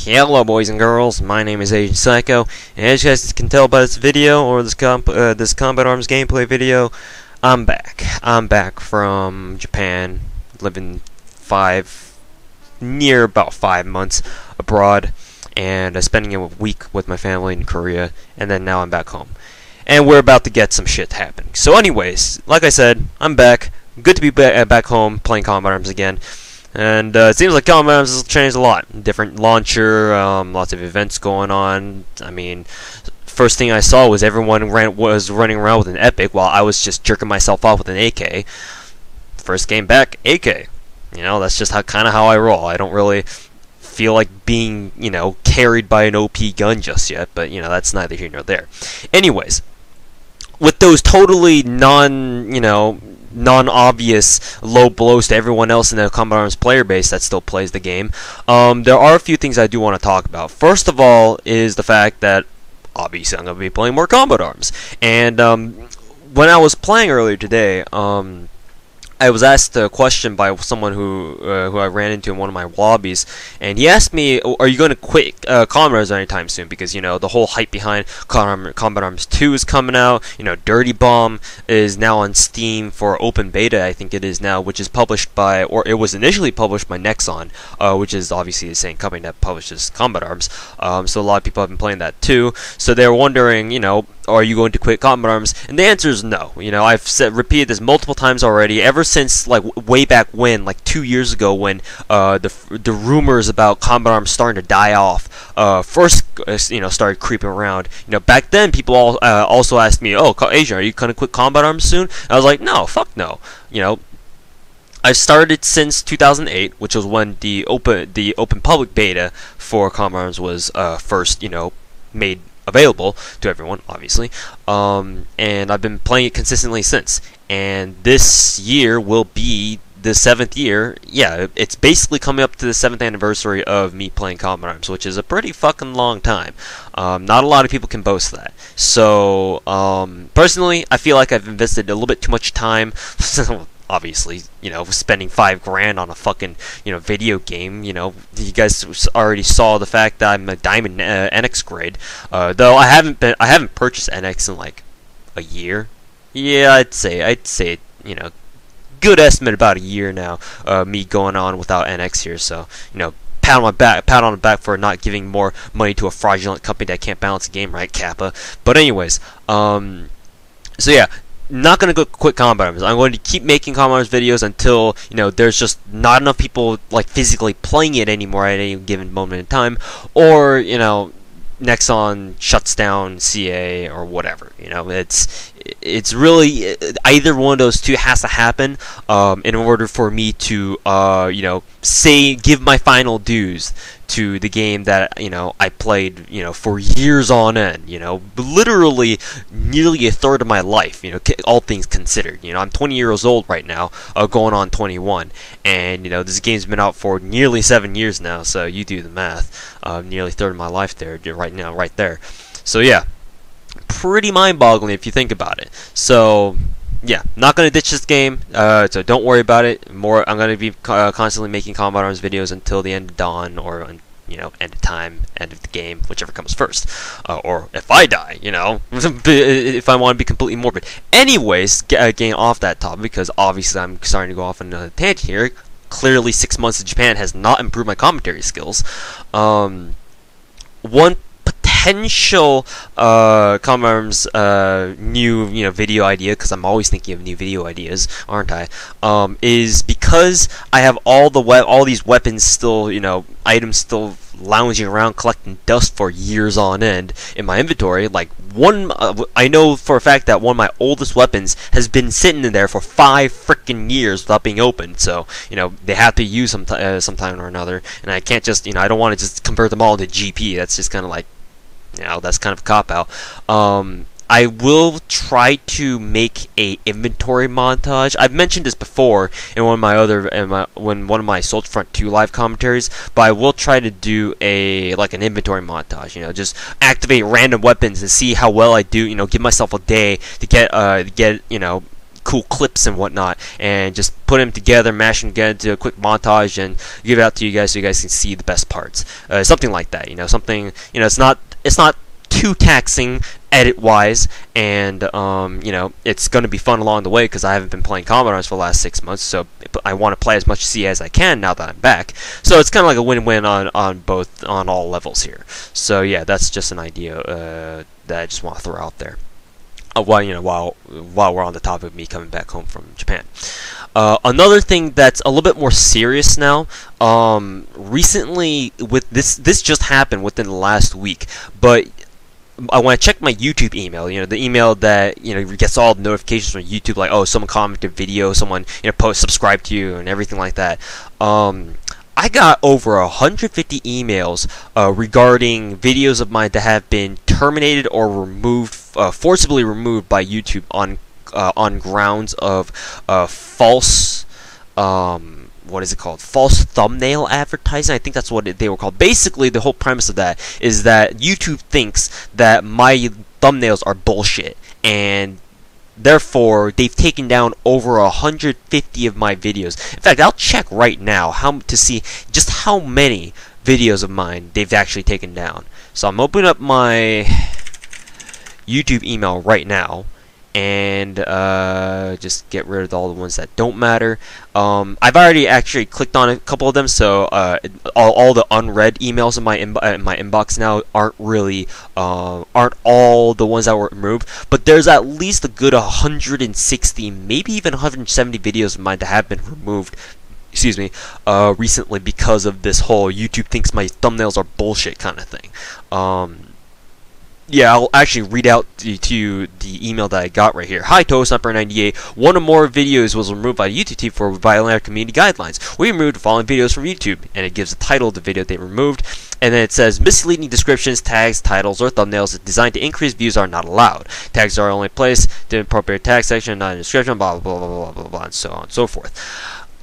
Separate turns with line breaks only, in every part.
Hello boys and girls, my name is Agent Psycho, and as you guys can tell by this video, or this Combat Arms gameplay video, I'm back. I'm back from Japan, living about 5 months abroad, and spending a week with my family in Korea, and then now I'm back home. And we're about to get some shit happening. So anyways, like I said, I'm back. Good to be back home playing Combat Arms again. And it seems like Combat Arms has changed a lot. Different launcher, lots of events going on. I mean, first thing I saw was everyone was running around with an Epic while I was just jerking myself off with an AK. First game back, AK. You know, that's just kind of how I roll. I don't really feel like being, carried by an OP gun just yet, but, that's neither here nor there. Anyways, with those totally non-obvious low blows to everyone else in the Combat Arms player base that still plays the game, there are a few things I do want to talk about. First of all is the fact that obviously I'm going to be playing more Combat Arms. And when I was playing earlier today, I was asked a question by someone who I ran into in one of my lobbies, and he asked me, "Are you going to quit Combat Arms anytime soon?" Because the whole hype behind Combat Arms 2 is coming out. Dirty Bomb is now on Steam for open beta, I think it is now, which is published by, or it was initially published by Nexon, which is obviously the same company that publishes Combat Arms. So a lot of people have been playing that too. So they're wondering, are you going to quit Combat Arms? And the answer is no. I've repeated this multiple times already, ever since way back when, 2 years ago, when the rumors about Combat Arms starting to die off first started creeping around. Back then people also asked me, "Oh, Asian, are you gonna quit Combat Arms soon?" And I was like, "No, fuck no." I've started since 2008, which was when the open public beta for Combat Arms was first made available to everyone, obviously, and I've been playing it consistently since. And this year will be the 7th year. Yeah, it's basically coming up to the 7th anniversary of me playing Combat Arms, which is a pretty fucking long time. Not a lot of people can boast that. So, personally, I feel like I've invested a little bit too much time. Obviously, spending $5 on a fucking, video game. You guys already saw the fact that I'm a Diamond NX grade. Though I haven't purchased NX in a year. Yeah, I'd say, good estimate about a year now. Me going on without NX here, so pat on the back for not giving more money to a fraudulent company that can't balance a game right, Kappa. But anyways, so yeah. Not gonna go quit Combat Arms. I'm going to keep making Combat Arms videos until there's just not enough people physically playing it anymore at any given moment in time, or Nexon shuts down CA or whatever. It's really either one of those two has to happen in order for me to give my final dues to the game that I played for years on end, literally nearly a third of my life, all things considered. I'm 20 years old right now, going on 21, and this game's been out for nearly 7 years now, so you do the math. Nearly a third of my life there right now, right there. So yeah, pretty mind-boggling if you think about it. So yeah, not gonna ditch this game, so don't worry about it. I'm gonna be constantly making Combat Arms videos until the end of Dawn, or end of time, end of the game, whichever comes first, or if I die, if I want to be completely morbid. Anyways, getting off that topic, because obviously I'm starting to go off on a tangent here. Clearly 6 months in Japan has not improved my commentary skills. One potential Combat Arms new video idea, because I'm always thinking of new video ideas, aren't I? Is because I have all these weapons still, items still lounging around collecting dust for years on end in my inventory. I know for a fact that one of my oldest weapons has been sitting in there for 5 freaking years without being opened. So they have to use sometime or another, and I can't just I don't want to just convert them all into GP. That's just kind of that's kind of a cop-out. I will try to make a inventory montage. I've mentioned this before in one of my Soldier Front 2 live commentaries, but I will try to do an inventory montage. Just activate random weapons and see how well I do. Give myself a day to get cool clips and whatnot, and just put them together, mash them together into a quick montage, and give it out to you guys so you guys can see the best parts. Something like that, something, it's not too taxing edit-wise, and it's going to be fun along the way because I haven't been playing Commodore for the last 6 months, so I want to play as much C as I can now that I'm back. So it's kind of like a win-win on all levels here. So yeah, that's just an idea that I just want to throw out there. While we're on the topic of me coming back home from Japan. Another thing that's a little bit more serious now, recently, with this just happened within the last week, but I want to check my YouTube email, the email that, gets all the notifications from YouTube, like, oh, someone commented video, someone, subscribed to you, and everything like that. I got over 150 emails regarding videos of mine that have been terminated or removed, forcibly removed by YouTube on grounds of false, what is it called? False thumbnail advertising. I think that's what they were called. Basically, the whole premise of that is that YouTube thinks that my thumbnails are bullshit, and therefore they've taken down over 150 of my videos. In fact, I'll check right now to see just how many videos of mine they've actually taken down. So I'm opening up my YouTube email right now, and just get rid of all the ones that don't matter. I've already actually clicked on a couple of them, so all the unread emails in my inbox now aren't all the ones that were removed, but there's at least a good 160, maybe even 170 videos of mine that have been removed. Excuse me, recently, because of this whole YouTube thinks my thumbnails are bullshit kind of thing. Yeah, I'll actually read out to you the email that I got right here. Hi, ToSniper98. One or more videos was removed by the YouTube team for violating our community guidelines. We removed the following videos from YouTube, and it gives the title of the video they removed, and then it says misleading descriptions, tags, titles, or thumbnails designed to increase views are not allowed. Tags are only placed in the appropriate tag section, not in the description, blah, blah, blah, blah, blah, blah, and so on and so forth.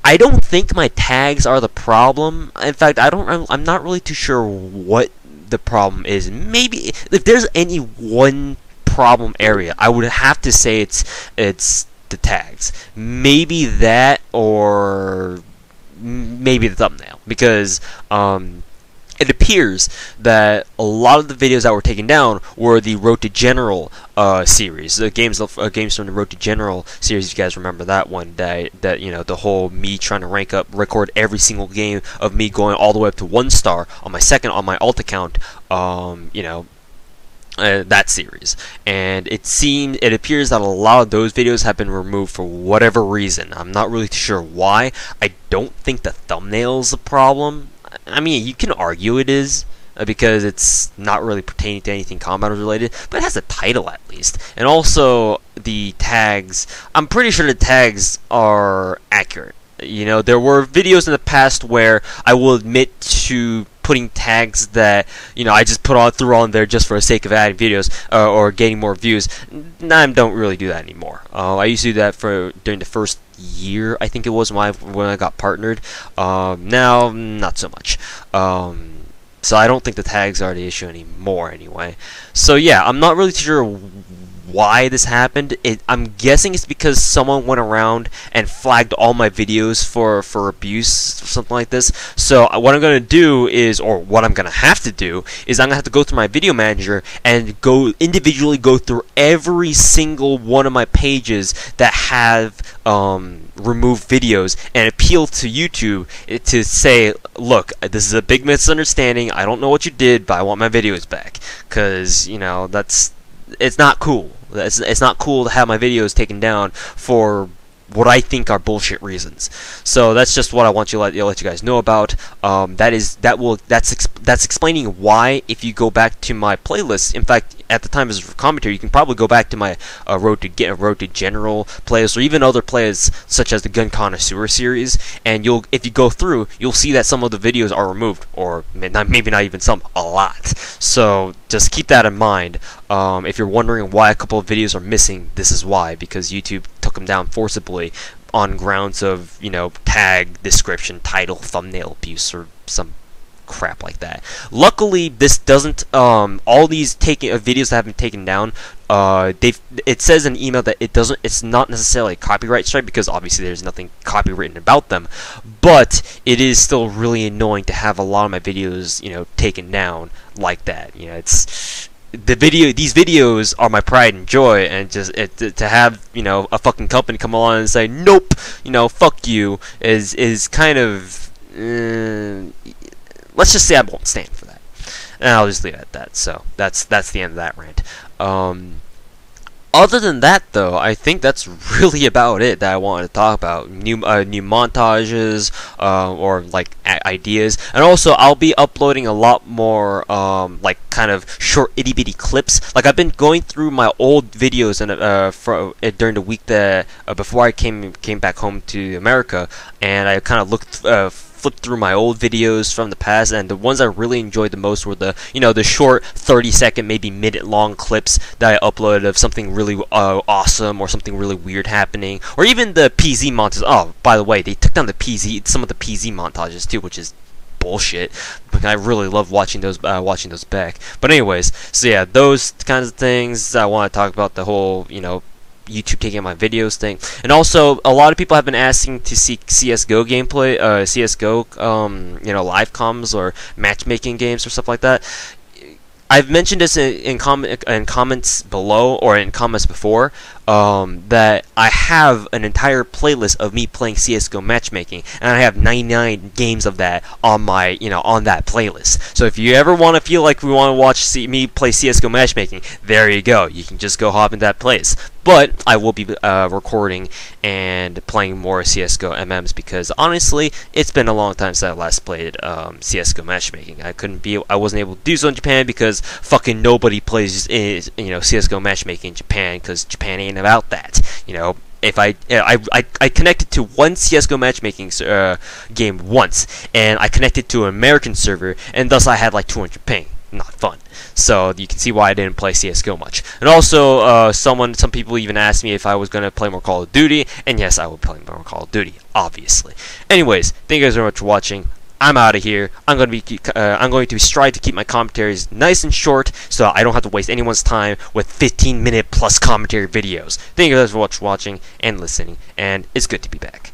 I don't think my tags are the problem. In fact, I'm not really too sure what the problem is. Maybe if there's any one problem area, I would have to say it's the tags. Maybe that, or maybe the thumbnail, because it appears that a lot of the videos that were taken down were the Road to General series, the games from the Road to General series. You guys remember that one? That the whole me trying to record every single game of me going all the way up to 1 star on my alt account. That series, and it appears that a lot of those videos have been removed for whatever reason. I'm not really sure why. I don't think the thumbnail's the problem. I mean, you can argue it is, because it's not really pertaining to anything Commodore related, but it has a title at least. And also, the tags, I'm pretty sure the tags are accurate. There were videos in the past where I will admit to putting tags that I just threw on there just for the sake of adding videos or getting more views. I don't really do that anymore. I used to do that during the first year, I think it was, when I got partnered. Now, not so much. So I don't think the tags are the issue anymore anyway. So yeah, I'm not really sure why this happened. I'm guessing it's because someone went around and flagged all my videos for abuse or something like this. So what I'm going to do is, or what I'm going to have to do, is I'm going to have to go through my video manager and individually go through every single one of my pages that have removed videos and appeal to YouTube to say, look, this is a big misunderstanding. I don't know what you did, but I want my videos back, because it's not cool. It's not cool to have my videos taken down for what I think are bullshit reasons. So that's just what I want to let you guys know about. That's explaining why, if you go back to my playlist, in fact, at the time of commentary, you can probably go back to my Road to General playlist, or even other playlists such as the Gun Connoisseur series, and if you go through, you'll see that some of the videos are removed, or maybe not even some, a lot. So just keep that in mind. If you're wondering why a couple of videos are missing, this is why, because YouTube took them down forcibly on grounds of, tag, description, title, thumbnail abuse, or some crap like that. Luckily, this doesn't, all these videos that have been taken down, it says in the email that it's not necessarily a copyright strike because obviously there's nothing copywritten about them, but it is still really annoying to have a lot of my videos, taken down like that. It's these videos are my pride and joy, and to have a fucking company come along and say nope, fuck you is kind of let's just say I won't stand for that, and I'll just leave it at that. So that's the end of that rant. Other than that, though, I think that's really about it that I wanted to talk about. New montages, or like ideas, and also I'll be uploading a lot more like kind of short itty bitty clips. Like I've been going through my old videos and during the week that before I came back home to America, and I kind of flipped through my old videos from the past, and the ones I really enjoyed the most were the the short 30-second, maybe minute-long clips that I uploaded of something really awesome or something really weird happening, or even the PZ montages. Oh, by the way, they took down some of the PZ montages too, which is bullshit. But I really love watching those back. But anyways, so yeah, those kinds of things I want to talk about. The whole YouTube taking out my videos thing, and also a lot of people have been asking to see CS:GO gameplay, CS:GO, live comms or matchmaking games or stuff like that. I've mentioned this in comments below or in comments before, that I have an entire playlist of me playing CS:GO matchmaking, and I have 99 games of that on my on that playlist. So if you ever want to feel like we want to watch me play CS:GO matchmaking, there you go. You can just go hop in that place. But I will be recording and playing more CS:GO MMs because honestly, it's been a long time since I last played CS:GO matchmaking. I wasn't able to do so in Japan because fucking nobody plays CS:GO matchmaking in Japan because Japan ain't about that. If I connected to one CS:GO matchmaking game once, and I connected to an American server, and thus I had like 200 ping. Not fun. So you can see why I didn't play CS:GO much. And also, some people even asked me if I was gonna play more Call of Duty, and yes, I will play more Call of Duty, obviously. Anyways, thank you guys very much for watching. I'm out of here. I'm going to strive to keep my commentaries nice and short, so I don't have to waste anyone's time with 15-minute plus commentary videos. Thank you guys for watching and listening, and it's good to be back.